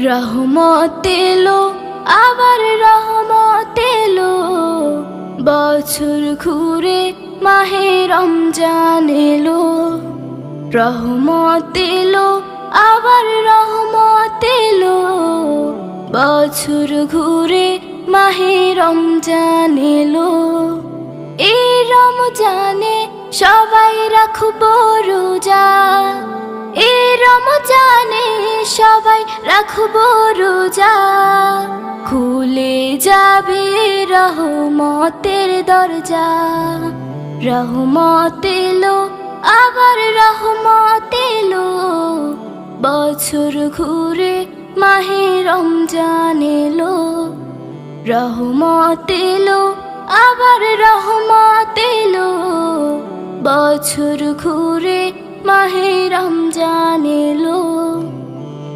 রহমত এলো আবার রহমত এলো, বছর ঘুরে মাহে রমজান এলো। রহমত এলো আবার রহমত এলো, বছর ঘুরে মাহে রমজান এলো। এই রমজানে সবাই রাখবো রোজা, এই রমজানে সবাই রাখবো রোজা। খুলে যাবে রহমতের দরজা। রহমত এলো আবার রহমত এলো, বছর ঘুরে মাহে রমজান এলো। রহমত এলো আবার রহমত এলো, বছর ঘুরে মাহে রমজান এলো।